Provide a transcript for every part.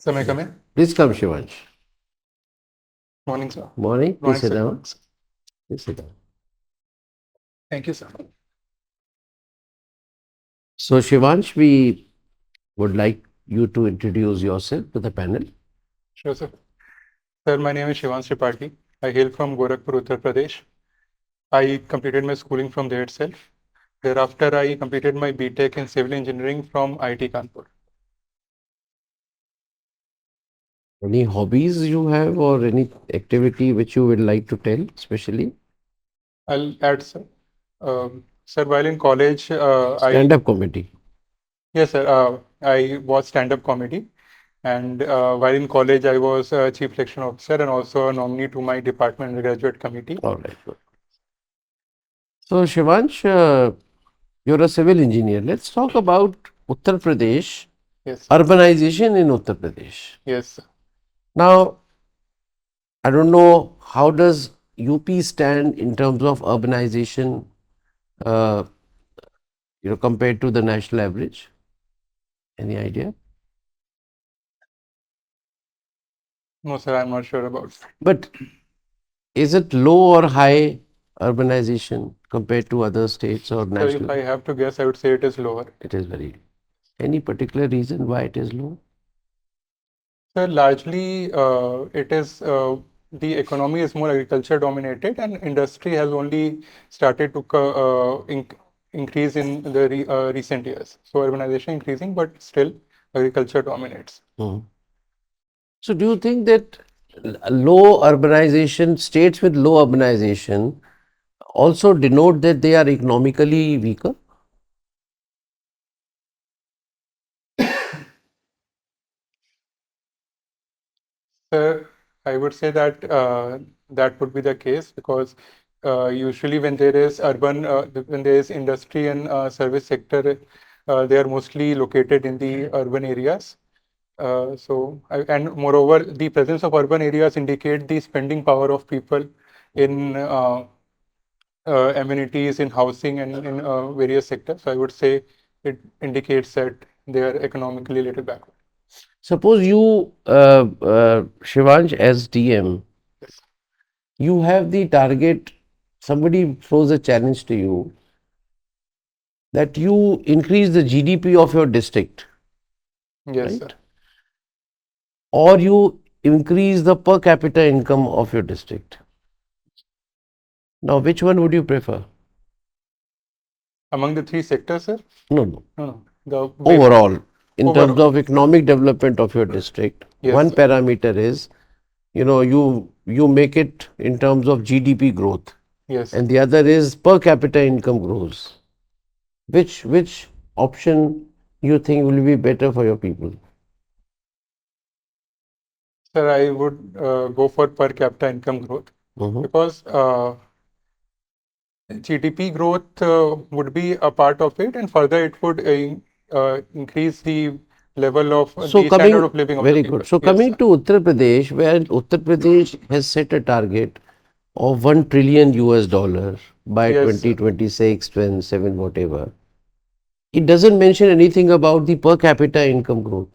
Sir, may I come in? Please come, Shivansh. Morning, sir. Morning. Please Morning, sit sir. down. Please sit down. Thank you, sir. So, Shivansh, we would like you to introduce yourself to the panel. Sure, sir. Sir, my name is TRIPATHI. I hail from Gorakhpur, Uttar Pradesh. I completed my schooling from there itself. Thereafter, I completed my BTech in Civil Engineering from IIT Kanpur. Any hobbies you have or any activity which you would like to tell, especially? I'll add, sir. Sir, while in college, Stand-up comedy. yes, sir, I was stand-up comedy. And while in college, I was a chief election officer and also a nominee to my department undergraduate committee. All right. Good. So, Shivansh, you're a civil engineer. Let's talk about Uttar Pradesh, Yes, urbanization in Uttar Pradesh. yes, sir. Now, I don't know how does UP stand in terms of urbanization, uh, compared to the national average. Any idea? No, sir, I'm not sure about. But is it low or high urbanization compared to other states or So if national? I have to guess, I would say it is lower. It is very. Any particular reason why it is low? So largely, it is the economy is more agriculture dominated, and industry has only started to increase in the recent years. So urbanization increasing, but still agriculture dominates. So do you think that low urbanization, states with low urbanization also denote that they are economically weaker? Sir, I would say that that would be the case because usually when there is when there is industry and service sector, they are mostly located in the urban areas. And moreover, the presence of urban areas indicate the spending power of people in amenities, in housing, and in various sectors. So I would say it indicates that they are economically a little backward. Suppose you, Shivansh, as DM, Yes. you have the target, somebody throws a challenge to you that you increase the GDP of your district, Yes, sir. right? Or you increase the per capita income of your district. Now, which one would you prefer? Among the three sectors, sir? No, no. No, the Overall, in terms overall. of economic development of your district, Yes, one sir. parameter is, you make it in terms of GDP growth, Yes. and the other is per capita income grows. Which option you think will be better for your people? Sir, I would go for per capita income growth because GDP growth would be a part of it, and further it would increase the level of So the standard coming, of living of the very people. good. So Yes, coming sir. to Uttar Pradesh, where Uttar Pradesh has set a target of 1 trillion US dollar by Yes, sir. 2026, 27, whatever. It doesn't mention anything about the per capita income growth,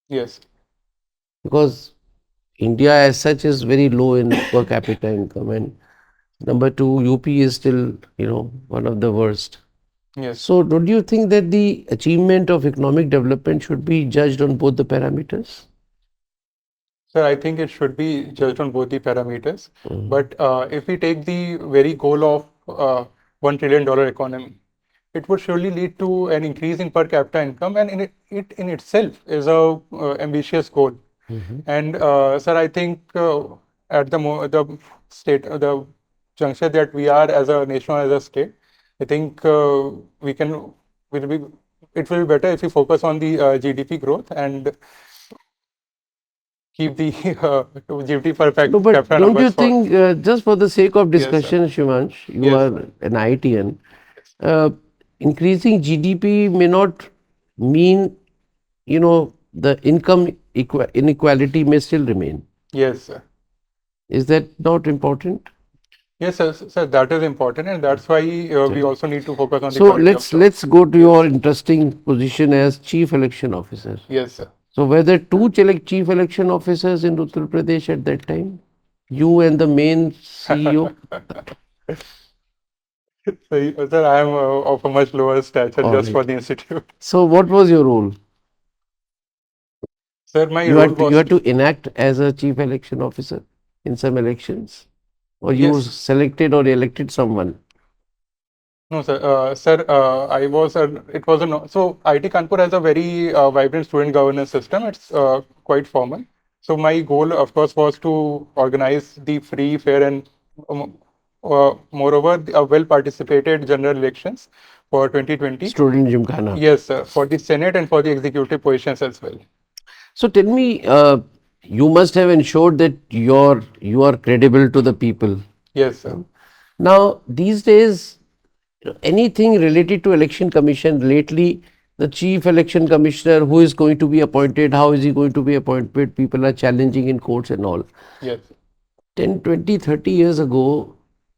Yes. because India as such is very low in per capita income, and number two, UP is still, one of the worst. Yes. So don't you think that the achievement of economic development should be judged on both the parameters? Sir, I think it should be judged on both the parameters. But if we take the very goal of $1 trillion economy, it would surely lead to an increase in per capita income, and it in itself is a ambitious goal. And sir, I think at the the juncture that we are as a nation or as a state, I think we can will be it will be better if we focus on the GDP growth and keep the GDP per No, but capita don't you numbers for. think, just for the sake of Yes, sir. discussion, Shivansh, you Yes, are sir. an IITian, increasing GDP may not mean, the income inequality may still remain. Yes, sir. Is that not important? Yes, sir, that is important, and that's why we also need to focus on the So quality of jobs. let's go to Yes, your sir. interesting position as Chief Election Officer. Yes, sir. So were there two chief election officers in Uttar Pradesh at that time? You and the main CEO? Sir, I am of a much lower stature All just for right. the institute. So what was your role? Sir, my You role had to, you was had to enact as a chief election officer in some elections, or you yes. selected or elected someone? No, sir. I was it was a so IIT Kanpur has a very vibrant student governance system. It's quite formal. So my goal, of course, was to organize the free, fair, and moreover, a well-participated general elections for 2020. Student Gymkhana. Yes, sir, for the Senate and for the executive positions as well. So tell me, you must have ensured that you are credible to the people. Yes, sir. Now, these days, anything related to election commission, lately, the chief election commissioner, who is going to be appointed, how is he going to be appointed, people are challenging in courts and all. Yes. 10, 20, 30 years ago,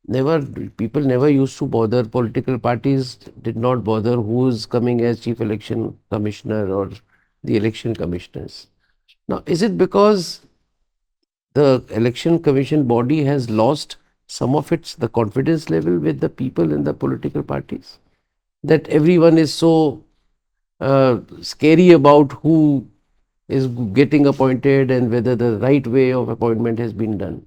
never people never used to bother. Political parties did not bother who is coming as chief election commissioner or the election commissioners. Now, is it because the election commission body has lost some of its the confidence level with the people in the political parties, that everyone is so scary about who is getting appointed and whether the right way of appointment has been done?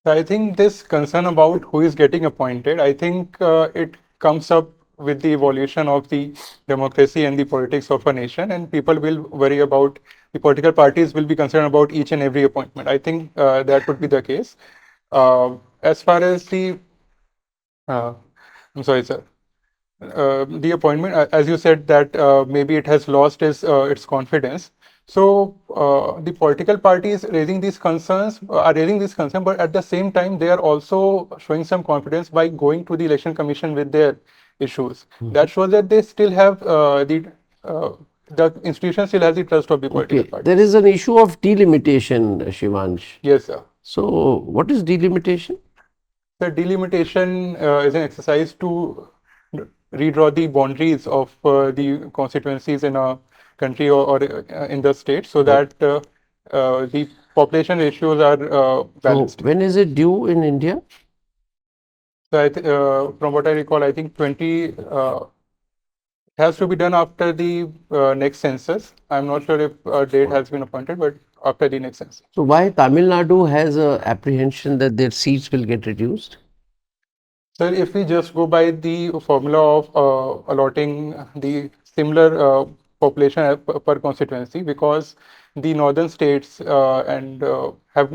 So I think this concern about who is getting appointed, I think it comes up with the evolution of the democracy and the politics of a nation, and people will worry about the political parties will be concerned about each and every appointment. I think that would be the case. As far as the, uh, I'm sorry, sir. The appointment, as you said, that maybe it has lost its confidence. So the political parties raising these concerns are raising these concerns, but at the same time, they are also showing some confidence by going to the election commission with their issues. That shows that they still have the institution still has the trust of the political Okay, parties. there is an issue of delimitation, Shivansh. Yes, sir. So, what is delimitation? The delimitation is an exercise to redraw the boundaries of the constituencies in a country or in the state so that the population ratios are So, balanced. when is it due in India? So from what I recall, I think 20 has to be done after the next census. I'm not sure if a date has been appointed, but after the next census. So, why Tamil Nadu has a apprehension that their seats will get reduced? Sir, if we just go by the formula of allotting the similar population per constituency, because the northern states and have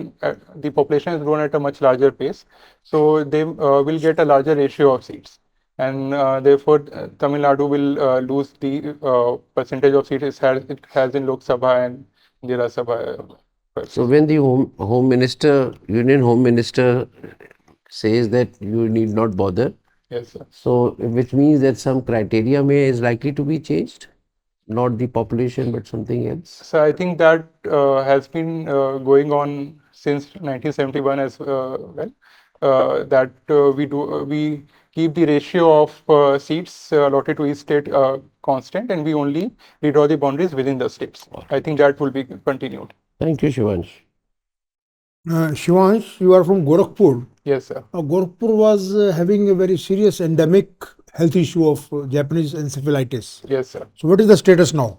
the population has grown at a much larger pace, so they will get a larger ratio of seats, and therefore Tamil Nadu will lose the percentage of seats it has in Lok Sabha and the Rajya Sabha. So, when the home minister, Union Home Minister says that you need not bother, Yes, sir. so which means that some criteria is likely to be changed, not the population but something else. So I think that has been going on since 1971 as well. That we keep the ratio of seats allotted to each state constant, and we only redraw the boundaries within the states. I think that will be continued. Thank you, Shivansh. Shivansh, you are from Gorakhpur. Yes, sir. Gorakhpur was having a very serious endemic health issue of Japanese encephalitis. Yes, sir. So, what is the status now?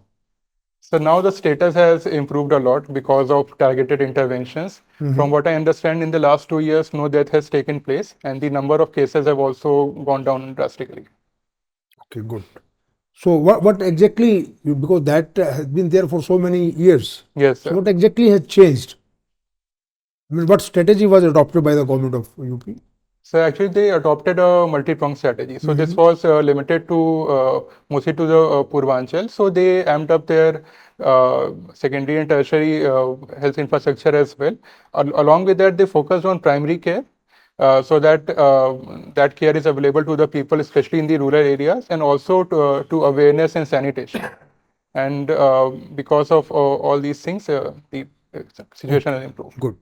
So now the status has improved a lot because of targeted interventions. From what I understand, in the last 2 years, no death has taken place, and the number of cases have also gone down drastically. Okay, good. So, what exactly, because that has been there for so many years. Yes, So, sir. what exactly has changed? I mean, what strategy was adopted by the government of UP? So actually, they adopted a multi-pronged strategy. So this was limited to mostly to the Purvanchal. So they amped up their secondary and tertiary health infrastructure as well. Along with that, they focused on primary care. So that that care is available to the people, especially in the rural areas, and also to awareness and sanitation. And because of all these things, the situation has improved. Good.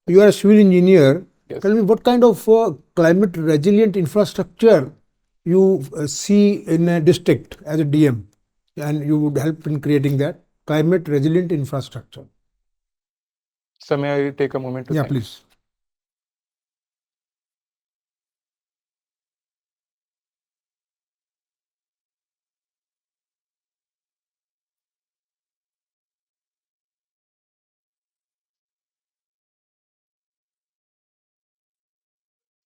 You are a civil engineer. Yes. Tell me what kind of climate resilient infrastructure you see in a district as a DM? and you would help in creating that climate resilient infrastructure. So may I take a moment to Yeah, think? please.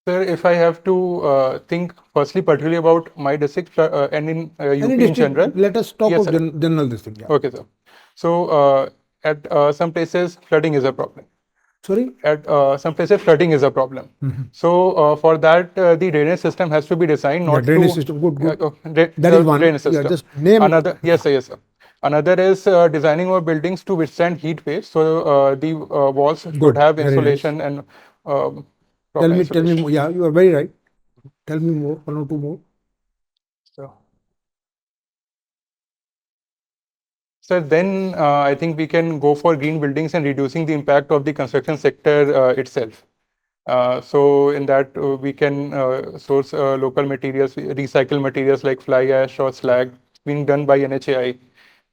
Sir, if I have to think firstly particularly about my district and in Any UP in district, general. let us talk Yes, of sir. general this thing. Yeah. Okay, sir. So at some places flooding is a problem. Sorry? At some places flooding is a problem. So for that the drainage system has to be designed Yeah, not drainage to system. Good. That That is one. drainage Yeah, system. just name. Another, yes, sir, yes, sir. Another is designing our buildings to withstand heat waves. So the walls should Good. have Very nice. insulation and proper Tell me insulation. more. Yeah, you are very right. Tell me more, one or two more. So then I think we can go for green buildings and reducing the impact of the construction sector itself. So in that we can source local materials, recycle materials like fly ash or slag being done by NHAI.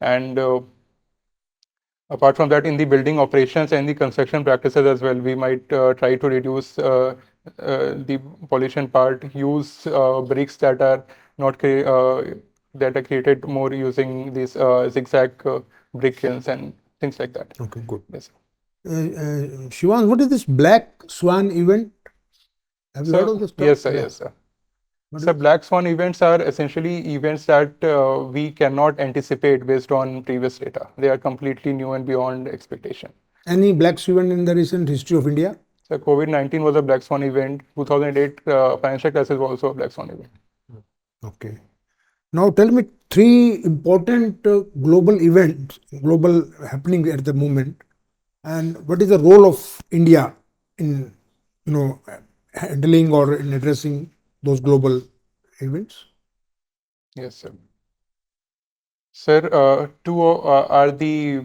And apart from that, in the building operations and the construction practices as well, we might try to reduce the pollution part, use bricks that are not that are created more using these zigzag brick kilns and things like that. Okay, good. Yes. Shivan, what is this Black Swan event? Have you heard of this term? Yes, sir. Yeah. Yes, sir. What So is- black swan events are essentially events that we cannot anticipate based on previous data. They are completely new and beyond expectation. Any black swan in the recent history of India? So COVID-19 was a black swan event. 2008 financial crisis was also a black swan event. Okay. Now tell me three important global events, global happening at the moment, and what is the role of India in, handling or in addressing those global events? Yes, sir. Sir, two are the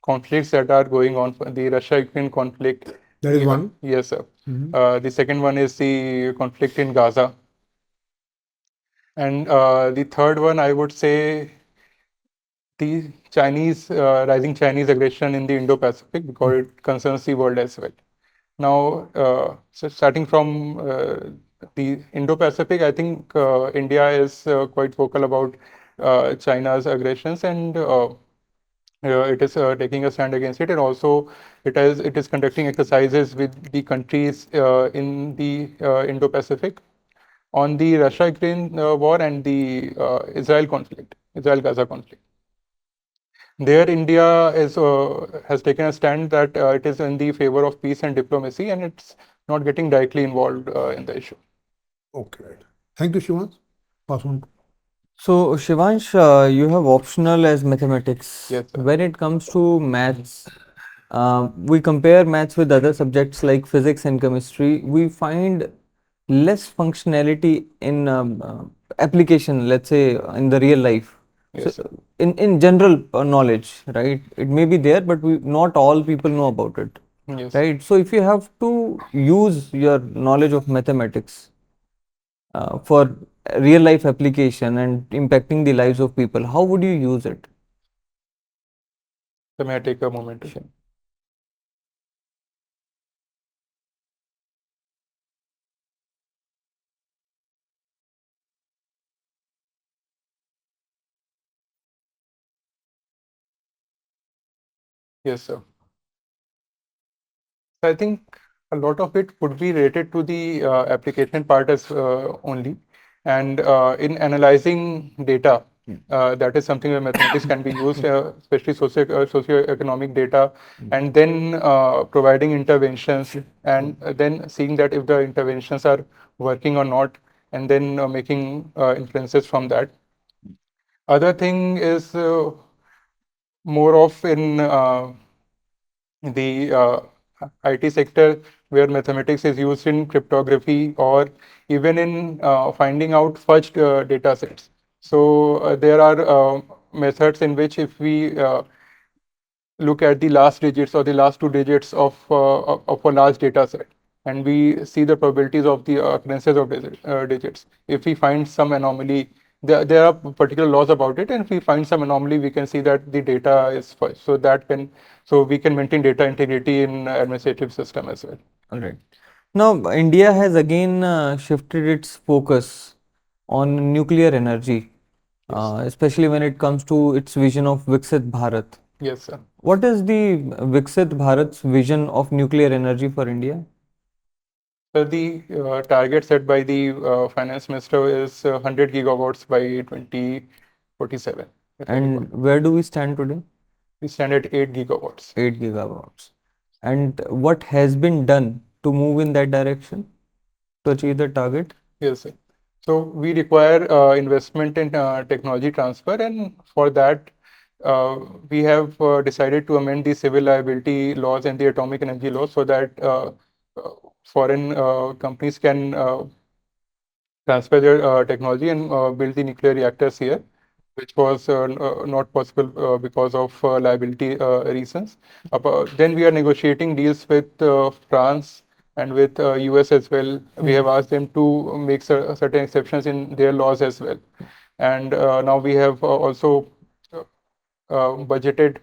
conflicts that are going on. The Russia-Ukraine conflict. That is one. Yes, sir. The second one is the conflict in Gaza. And the third one, I would say, the rising Chinese aggression in the Indo-Pacific, because it concerns the world as well. Now, so starting from the Indo-Pacific, I think India is quite vocal about China's aggressions, and it is taking a stand against it, and also it is conducting exercises with the countries in the Indo-Pacific on the Russia-Ukraine war and the Israel conflict, Israel-Gaza conflict. There, India has taken a stand that it is in the favor of peace and diplomacy, and it's not getting directly involved in the issue. Okay. Thank you, Shivan. Pass on. So, Shivansh, you have optional as mathematics. Yes, sir. When it comes to maths, we compare maths with other subjects like physics and chemistry. We find less functionality in application, let's say in the real life. Yes, So, sir. in general knowledge, right? It may be there, but not all people know about it, Yes. right? So, if you have to use your knowledge of mathematics for real life application and impacting the lives of people, how would you use it? So may I take a moment to think? Yes, sir. So I think a lot of it would be related to the application part as only, and in analyzing data, that is something where mathematics can be used, especially socioeconomic data, and then providing interventions, and then seeing that if the interventions are working or not, and then making inferences from that. Other thing is more of in the IT sector, where mathematics is used in cryptography or even in finding out fudged data sets. So there are methods in which if we look at the last digits or the last two digits of a large data set, and we see the probabilities of the occurrences of digits. If we find some anomaly there are particular laws about it, and if we find some anomaly, we can see that the data is so we can maintain data integrity in administrative system as well. All right. Now, India has again shifted its focus on nuclear energy, Yes. especially when it comes to its vision of Viksit Bharat. Yes, sir. What is the Viksit Bharat's vision of nuclear energy for India? So the target set by the finance minister is 100 gigawatts by 2047. And where do we stand today? We stand at 8 gigawatts. 8 gigawatts. And what has been done to move in that direction to achieve the target? Yes, sir. So we require investment in technology transfer, and for that, we have decided to amend the civil liability laws and the atomic energy laws so that foreign companies can transfer their technology and build the nuclear reactors here, which was not possible because of liability reasons. Then we are negotiating deals with France and with US as well. We have asked them to make certain exceptions in their laws as well. And now we have also budgeted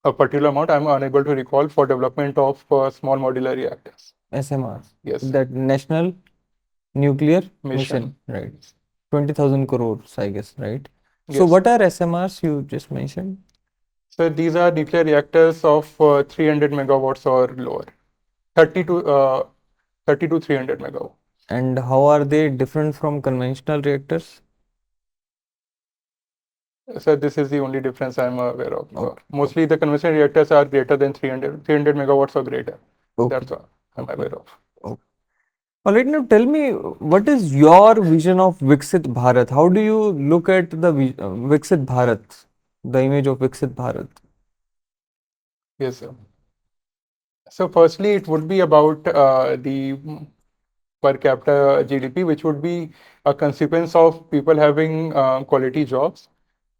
a particular amount, I'm unable to recall, for development of small modular reactors. SMRs. Yes. That National Nuclear Mission. Right. 20,000 crores, I guess, right? So Yes. what are SMRs you just mentioned? So these are nuclear reactors of 300 megawatts or lower, 30 to 300 megawatts. And how are they different from conventional reactors? So this is the only difference I'm aware of. Okay. Mostly the conventional reactors are greater than 300 megawatts or greater. Okay. That's all I'm aware of. All right, now tell me, what is your vision of Viksit Bharat? How do you look at the Viksit Bharat, the image of Viksit Bharat? Yes, sir. So firstly, it would be about the per capita GDP, which would be a consequence of people having quality jobs.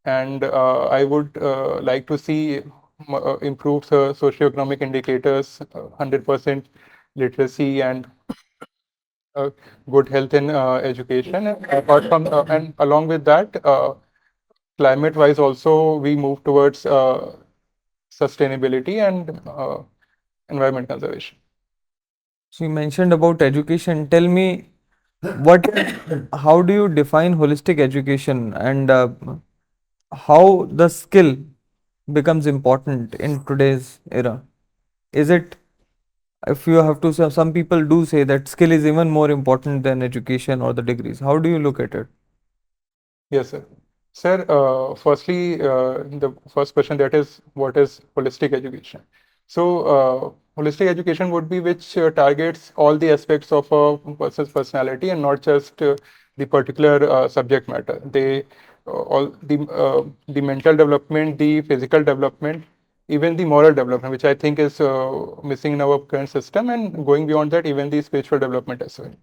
And I would like to see improved socioeconomic indicators, 100% literacy, and good health and education. And apart from and along with that, climate-wise also we move towards sustainability and environment conservation. So you mentioned about education. Tell me, how do you define holistic education, and how the skill becomes important in today's era? Is it, if you have to, some people do say that skill is even more important than education or the degrees. How do you look at it? Yes, sir. Sir, firstly, the first question, that is, what is holistic education? So, holistic education would be which targets all the aspects of a person's personality and not just the particular subject matter. They all the mental development, the physical development, even the moral development, which I think is missing in our current system, and going beyond that, even the spiritual development as well.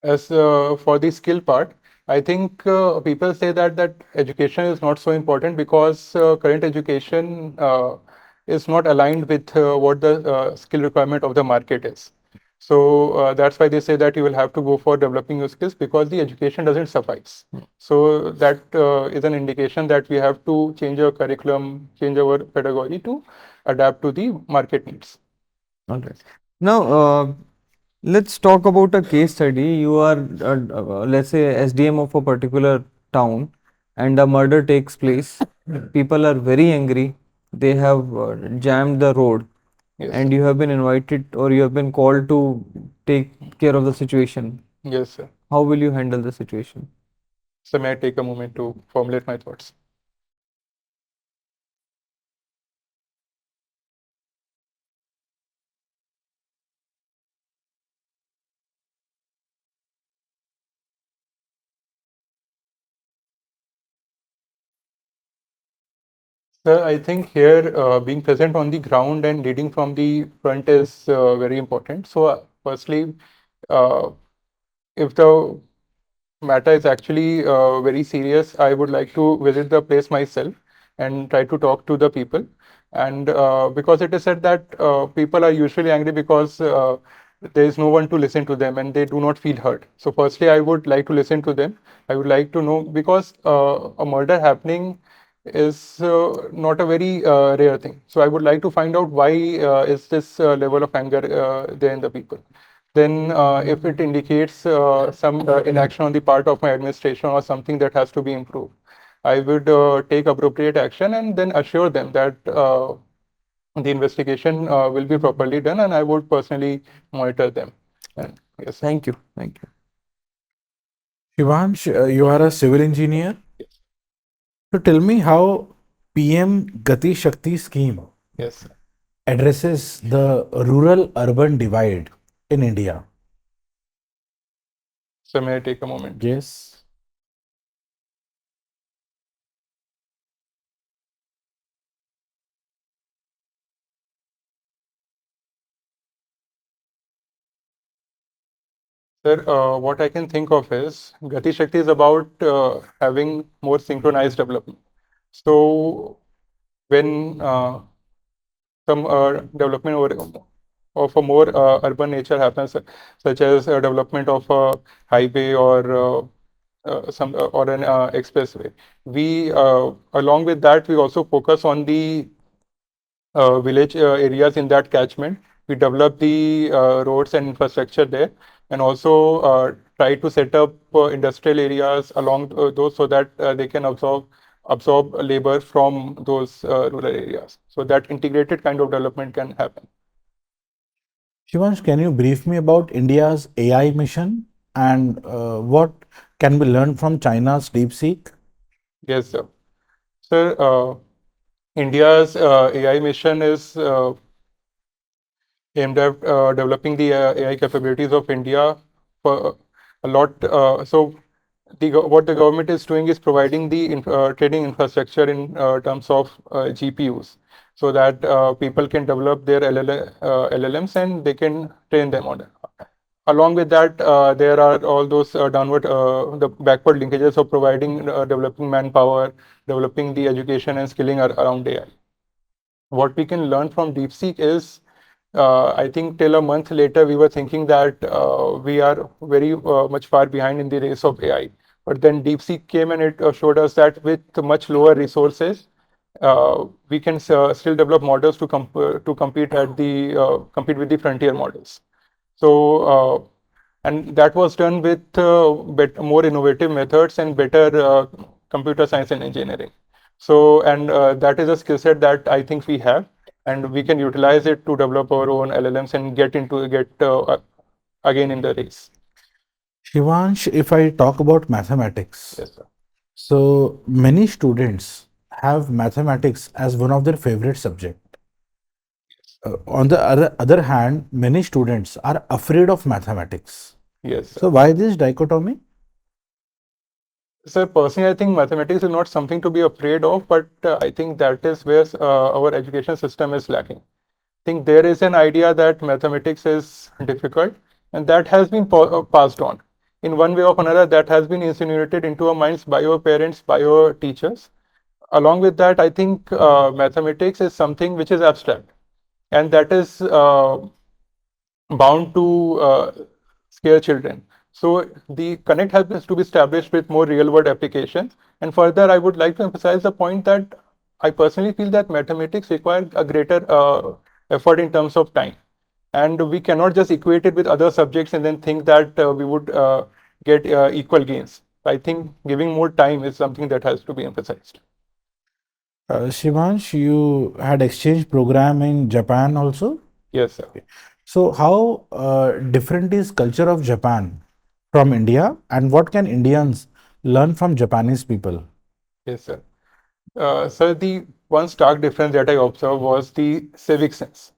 As for the skill part, I think people say that education is not so important because current education is not aligned with what the skill requirement of the market is. So that's why they say that you will have to go for developing your skills because the education doesn't suffice. So that is an indication that we have to change our curriculum, change our pedagogy to adapt to the market needs. All right. Now, let's talk about a case study. You are, let's say, SDM of a particular town, and a murder takes place. People are very angry. They have jammed the road, Yes. and you have been invited or you have been called to take care of the situation. Yes, sir. How will you handle the situation? So may I take a moment to formulate my thoughts? Sir, I think here being present on the ground and leading from the front is very important. So, firstly, if the matter is actually very serious, I would like to visit the place myself and try to talk to the people. And because it is said that people are usually angry because there is no one to listen to them and they do not feel heard. So firstly, I would like to listen to them. I would like to know, because a murder happening is not a very rare thing. So I would like to find out why is this level of anger there in the people. Then if it indicates some inaction on the part of my administration or something that has to be improved, I would take appropriate action and then assure them that the investigation will be properly done, and I would personally monitor them. And yes, Thank you. Thank you. Shivansh, you are a civil engineer. yes, So tell me how PM Gati Shakti scheme yes. addresses the rural-urban divide in India. So may I take a moment? Yes. Sir, what I can think of is Gati Shakti is about having more synchronized development. So when some development of a more urban nature happens, such as development of a highway or some or an expressway, we along with that we also focus on the village areas in that catchment. We develop the roads and infrastructure there, and also try to set up industrial areas along those, so that they can absorb labor from those rural areas. So that integrated kind of development can happen. Shivansh, can you brief me about India's AI mission and what can be learned from China's DeepSeek? Yes, sir. Sir, India's AI mission is aimed at developing the AI capabilities of India for a lot. So what the government is doing is providing the training infrastructure in terms of GPUs, so that people can develop their LLMs and they can train them on it. Along with that, there are all those the backward linkages of providing, developing manpower, developing the education and skilling around AI. What we can learn from DeepSeek is, I think till a month later, we were thinking that we are very much far behind in the race of AI. But then DeepSeek came and it showed us that with much lower resources, we can still develop models to compete at the compete with the frontier models. So, and that was done with more innovative methods and better computer science and engineering. So, and that is a skill set that I think we have, and we can utilize it to develop our own LLMs and get again in the race. Shivansh, if I talk about mathematics, Yes, sir. so many students have mathematics as one of their favorite subject. On the other hand, many students are afraid of mathematics. Yes, sir. So why this dichotomy? Sir, personally, I think mathematics is not something to be afraid of, but I think that is where our education system is lacking. I think there is an idea that mathematics is difficult, and that has been passed on. In one way or another, that has been insinuated into our minds by our parents, by our teachers. Along with that, I think mathematics is something which is abstract, and that is bound to scare children. So the connect has to be established with more real world applications. And further, I would like to emphasize the point that I personally feel that mathematics require a greater effort in terms of time. And we cannot just equate it with other subjects and then think that we would get equal gains. I think giving more time is something that has to be emphasized. Shivansh, you had exchange program in Japan also. Yes, sir. So how different is culture of Japan from India, and what can Indians learn from Japanese people? Yes, sir. Sir, the one stark difference that I observed was the civic sense.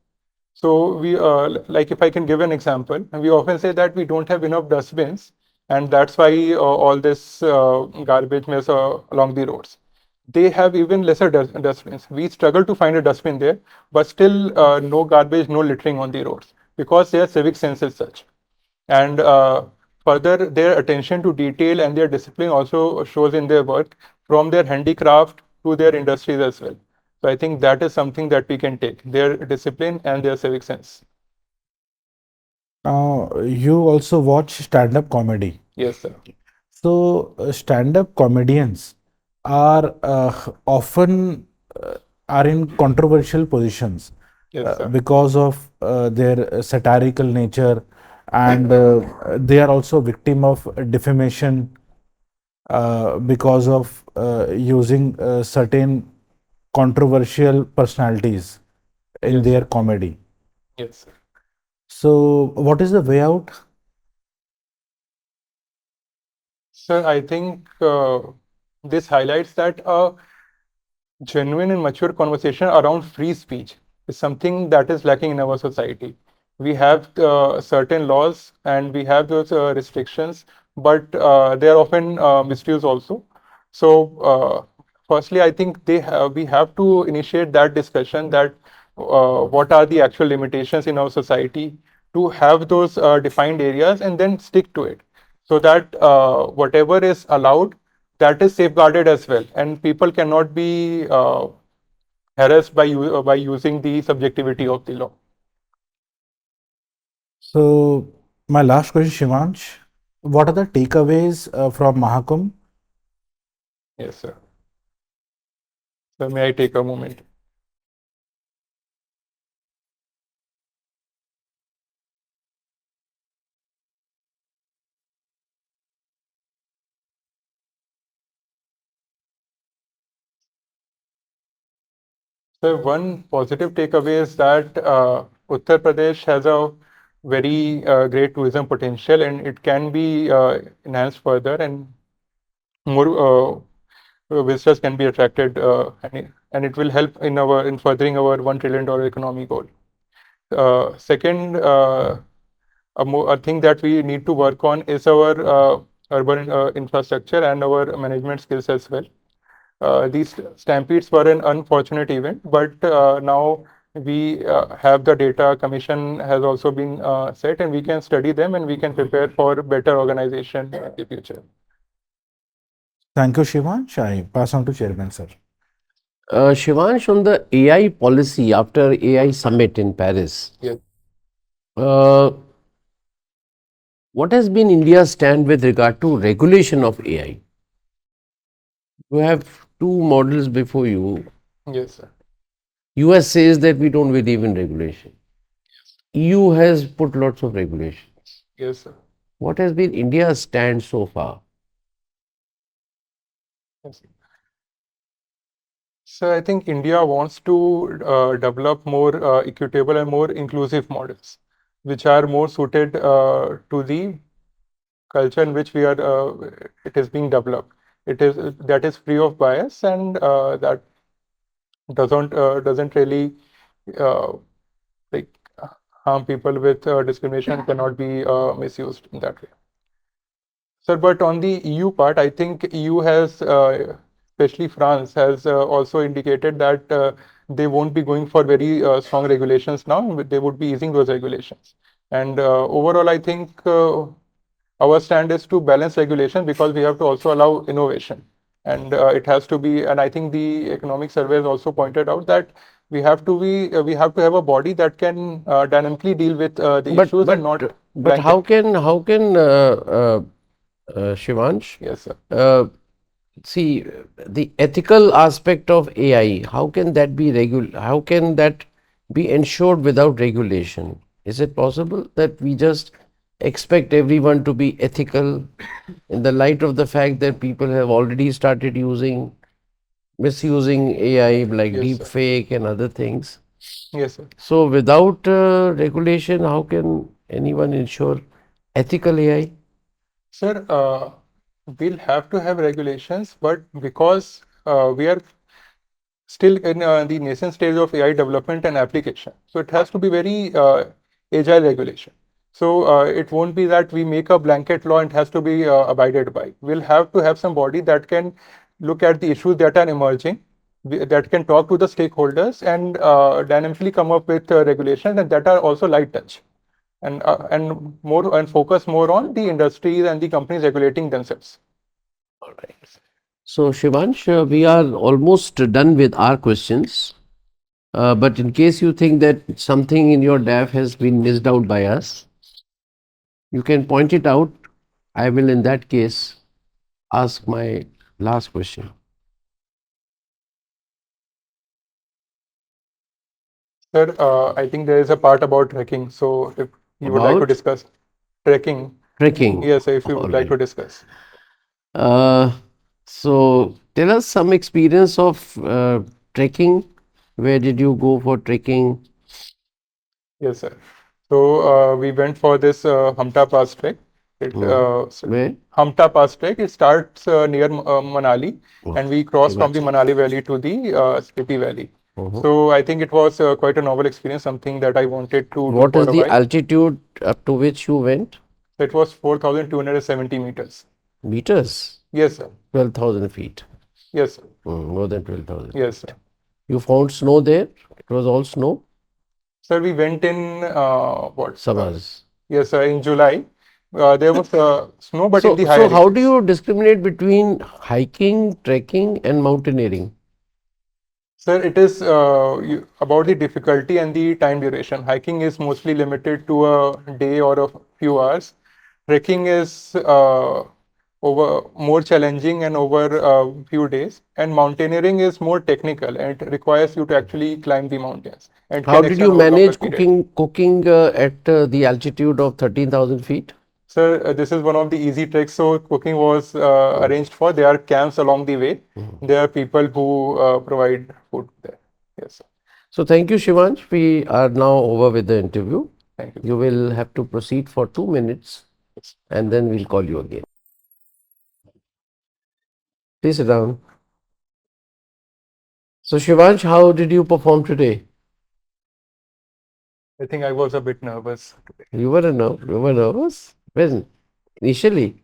So we, like if I can give an example, we often say that we don't have enough dustbins, and that's why all this garbage mess along the roads. They have even lesser dustbins. We struggle to find a dustbin there, but still no garbage, no littering on the roads, because their civic sense is such. And further, their attention to detail and their discipline also shows in their work, from their handicraft to their industries as well. So I think that is something that we can take, their discipline and their civic sense. Now, you also watch stand-up comedy. Yes, sir. So, stand-up comedians are often are in controversial positions Yes, sir. because of their satirical nature, and they are also victim of defamation because of using certain controversial personalities in Yes, their sir. comedy. Yes, sir. So, what is the way out? Sir, I think this highlights that genuine and mature conversation around free speech is something that is lacking in our society. We have certain laws and we have those restrictions, but they are often misused also. So, firstly, I think we have to initiate that discussion that what are the actual limitations in our society to have those defined areas and then stick to it so that whatever is allowed that is safeguarded as well, and people cannot be harassed by using the subjectivity of the law. So, my last question, Shivansh, what are the takeaways from Mahakumbh? Yes, sir. So may I take a moment? So one positive takeaway is that Uttar Pradesh has a very great tourism potential, and it can be enhanced further, and more visitors can be attracted, and it will help in furthering our $1 trillion economy goal. Second, a thing that we need to work on is our urban infrastructure and our management skills as well. These stampedes were an unfortunate event, but now we have the data. Commission has also been set, and we can study them and we can prepare for better organization in the future. Thank you, Shivansh. I pass on to Chairman, sir. Shivansh, on the AI policy after AI summit in Paris, Yes. uh, what has been India's stand with regard to regulation of AI? You have two models before you. Yes, sir. US says that we don't believe in regulation. EU has put lots of regulations. Yes, sir. What has been India's stand so far? Yes. So I think India wants to develop more equitable and more inclusive models, which are more suited to the culture in which it is being developed. It is that is free of bias and that doesn't really uh, like harm people with discrimination cannot be misused in that way. Sir, but on the EU part, I think EU has, especially France, has also indicated that they won't be going for very strong regulations now. But they would be easing those regulations. And overall, I think our stand is to balance regulation because we have to also allow innovation. And it has to be, and I think the economic survey has also pointed out that we have to have a body that can dynamically deal with the issues and not But blanket. how can Shivansh, Yes, sir. see the ethical aspect of AI? How can that be How can that be ensured without regulation? Is it possible that we just expect everyone to be ethical in the light of the fact that people have already started misusing AI like Yes, deep sir. fake and other things? Yes, sir. So without regulation, how can anyone ensure ethical AI? Sir, we'll have to have regulations, but because we are still in the nascent stage of AI development and application, so it has to be very agile regulation. So it won't be that we make a blanket law and it has to be abided by. We'll have to have some body that can look at the issues that are emerging, that can talk to the stakeholders and dynamically come up with regulations and that are also light touch and focus more on the industries and the companies regulating themselves. All right. So Shivansh, we are almost done with our questions. But in case you think that something in your DAF has been missed out by us, you can point it out. I will, in that case, ask my last question. Sir, I think there is a part about trekking. So if you would like to About discuss trekking, trekking. yes, sir, if you All would like to right. discuss. So tell us some experience of trekking. Where did you go for trekking? Yes, sir. So we went for this Hamta Pass trek. Where? Hamta Pass trek. It starts near Manali, Oh, and we cross from the Tripathi. Manali Valley to the Spiti Valley. Mhm. So I think it was quite a novel experience, something that I wanted to do What for is a the while. altitude up to which you went? It was 4,270 meters. Meters? Yes, sir. 12,000 feet. Yes, sir. More than 12,000 Yes, feet. sir. You found snow there? It was all snow? Sir, we went in what? Summers. Yes, sir. In July, there was snow, but in the So higher how do regions. you discriminate between hiking, trekking, and mountaineering? Sir, it is about the difficulty and the time duration. Hiking is mostly limited to a day or a few hours. Trekking is over more challenging and over a few days. And mountaineering is more technical and it requires you to actually climb the mountains and How can did extend you over a longer manage period. cooking at the altitude of 13,000 feet? Sir, this is one of the easy treks. So cooking was arranged for. There are camps along the way. There are people who provide food there. Yes, sir. So thank you, Shivansh. We are now over with the interview. Thank you. You will have to proceed for 2 minutes and then we'll call you again. Please sit down. So Shivansh, how did you perform today? I think I was a bit nervous today. You were nervous? When? Initially?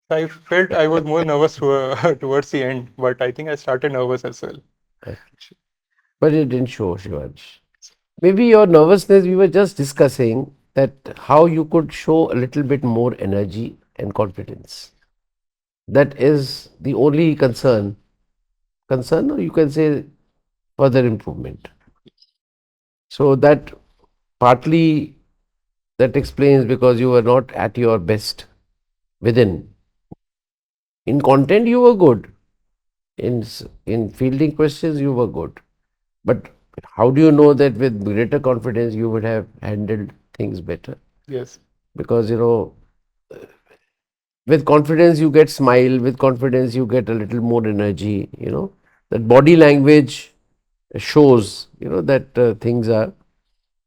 I felt I was more nervous towards the end, but I think I started nervous as well. But it didn't show, Shivansh. Maybe your nervousness, we were just discussing that how you could show a little bit more energy and confidence. That is the only concern. Concern, or you can say further improvement. So that partly that explains because you were not at your best within. In content, you were good. In fielding questions, you were good. But how do you know that with greater confidence you would have handled things better? Yes. Because with confidence you get smile, with confidence you get a little more energy. That body language shows that things are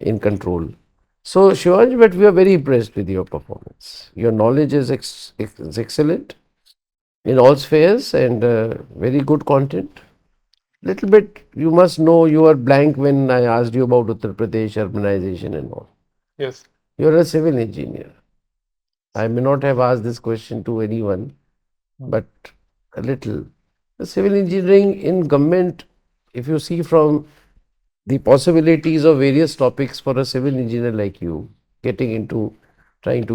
in control. So Shivansh, but we are very impressed with your performance. Your knowledge is excellent in all spheres and very good content. Little bit you must know you are blank when I asked you about Uttar Pradesh urbanization and all. Yes. You are a civil engineer. I may not have asked this question to anyone, but a little. The civil engineering in government, if you see from the possibilities of various topics for a civil engineer like you, trying to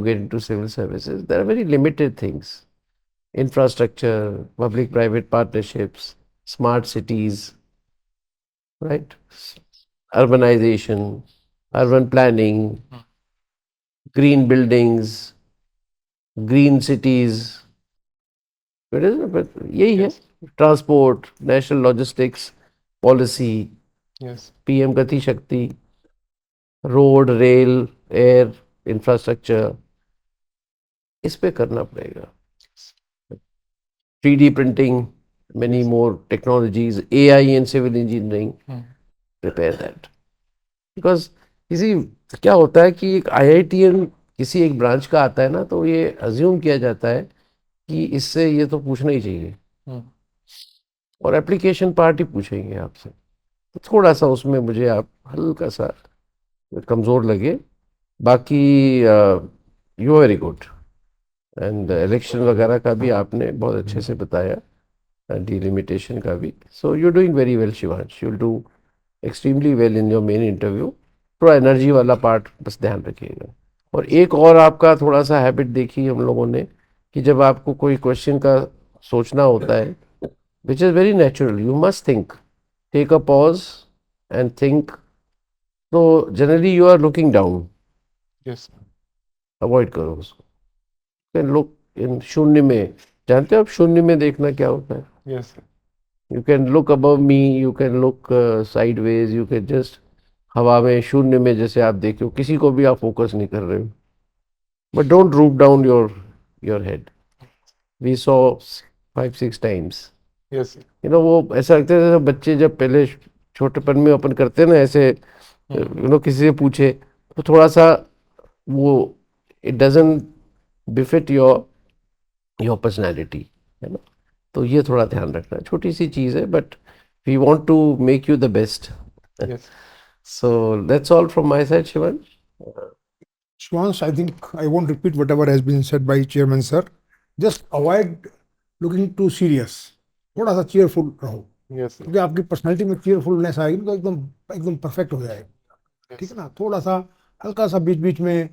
get into civil services, there are very limited things. Infrastructure, public-private partnerships, smart cities, right? Urbanization, urban planning, green buildings, green cities. But यही है. Yes. Transport, national logistics, policy, Yes. PM Gati Shakti, road, rail, air, infrastructure. इस पे करना पड़ेगा. 3D printing, many more technologies, AI in civil engineering. Prepare that. Because क्या होता है कि एक IITian किसी एक ब्रांच का आता है ना, तो ये अज्यूम किया जाता है कि इससे ये तो पूछना ही चाहिए और एप्लीकेशन पार्ट ही पूछेंगे आपसे. तो थोड़ा सा उसमें मुझे आप हल्का सा कमज़ोर लगे. बाकी you are very good. And election वगैरह का भी आपने बहुत अच्छे से बताया, डिलिमिटेशन का भी. So you doing very well Shivansh. You will do extremely well in your main interview. थोड़ा एनर्जी वाला पार्ट बस ध्यान रखिएगा. और एक और आपका थोड़ा सा हैबिट देखी हम लोगों ने कि जब आपको कोई क्वेश्चन का सोचना होता है, which is very natural, you must think, take a pause and think. So generally you are looking down. Yes. Avoid करो उसको. कैन लुक इन शून्य में. जानते हो आप शून्य में देखना क्या होता है? Yes. You can look above me, you can look sideways, you can just हवा में शून्य में जैसे आप देख हो, किसी को भी आप फोकस नहीं कर रहे हो. But don't droop down your head. We saw 5-6 times. Yes. वो ऐसा लगता है जैसे बच्चे जब पहले छोटेपन में ओपन करते हैं ना ऐसे, किसी से पूछे तो थोड़ा सा वो it doesn't befit your personality, है ना. तो ये थोड़ा ध्यान रखना, छोटी सी चीज़ है, but we want to make you the best. Yes. So that's all from my side, Shivan. Swans, I think I won't repeat whatever has been said by Chairman Sir. Just avoid looking too serious. थोड़ा सा cheerful रहो, Yes. क्योंकि आपकी personality में cheerfulness आएगी तो एकदम एकदम परफेक्ट हो जाएगा. Yes. ठीक है ना. थोड़ा सा हल्का सा बीच बीच में,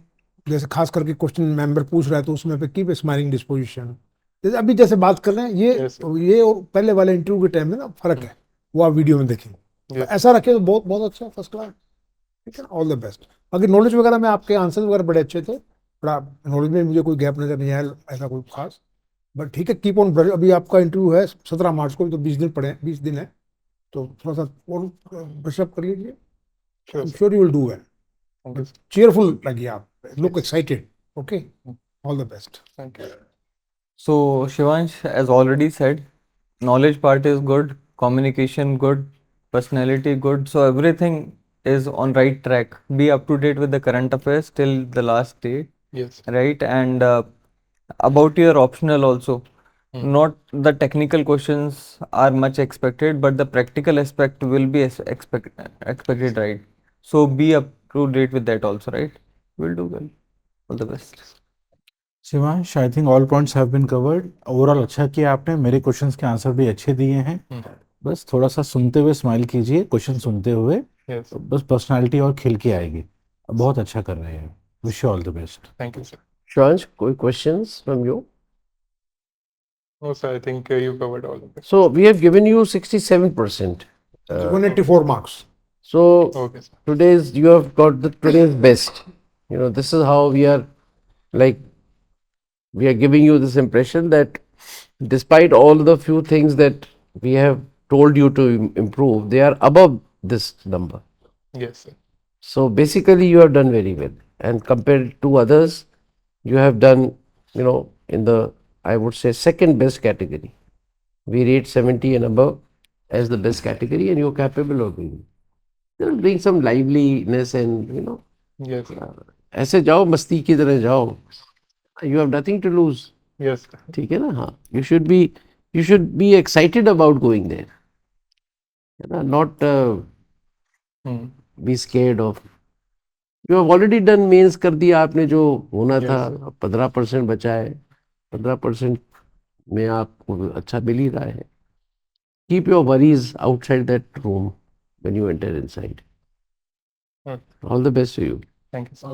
जैसे खास करके क्वेश्चन मेंबर पूछ रहा है तो उसमें पे कीप ए स्माइलिंग डिस्पोजिशन. जैसे अभी जैसे बात कर रहे हैं, Yes. ये और पहले वाले इंटरव्यू के टाइम में ना फर्क है, वो आप वीडियो में देखेंगे. तो Yes. ऐसा रखे तो बहुत बहुत अच्छा, फर्स्ट क्लास. ठीक है, ऑल द बेस्ट. बाकी नॉलेज वगैरह में आपके आंसर वगैरह बड़े अच्छे थे. बड़ा नॉलेज में मुझे कोई गैप नजर नहीं आया ऐसा कोई खास. बट ठीक है, कीप ऑन. अभी आपका इंटरव्यू है 17 मार्च को, तो 20 दिन पड़े हैं, 20 दिन है, तो थोड़ा सा और ब्रशअप कर लीजिए. I Sure. Am Sir. Sure you will do well. Thank you. Sir. Cheerful लगिए आप, look Yes. Excited. Okay, all the best. Thank you. So Shivansh, as already said, knowledge part is good, communication good, personality good. So everything is on right track. Be up to date with the current affairs till the last day, Yes. right? And about your optional also, not the technical questions are much expected, but the practical aspect will be expected, right? So be up to date with that also, right? We'll do well. All the best. Shivansh, I think all points have been covered. Overall अच्छा किया आपने, मेरे questions के answer भी अच्छे दिए हैं. बस थोड़ा सा सुनते हुए स्माइल कीजिए, क्वेश्चन सुनते हुए. Yes. तो बस पर्सनालिटी और खिल के आएगी. बहुत अच्छा कर रहे हैं. Wish you all the best. Thank you, sir. Shivansh, कोई questions from you? No, sir. I think you covered all of it. So we have given you 67%. 184 marks. So Okay, sir. you have got today's best. This is how we are giving you this impression that despite all the few things that we have told you to improve, they are above this number. Yes, sir. So basically you have done very well, and compared to others, you have done, in the, I would say, second best category. We rate 70 and above as the best category, and you're capable of doing it. Bring some liveliness and, Yes, sir. ऐसे जाओ, मस्ती की तरह जाओ. You have nothing to lose. Yes, sir. ठीक है ना. हाँ, you should be excited about going there, not be scared of. You have already done mains कर दिया आपने, जो होना था. 15% बचा है. 15% में आपको अच्छा मिल ही रहा है. Keep your worries outside that room when you enter inside. All the best to you. Thank you, sir.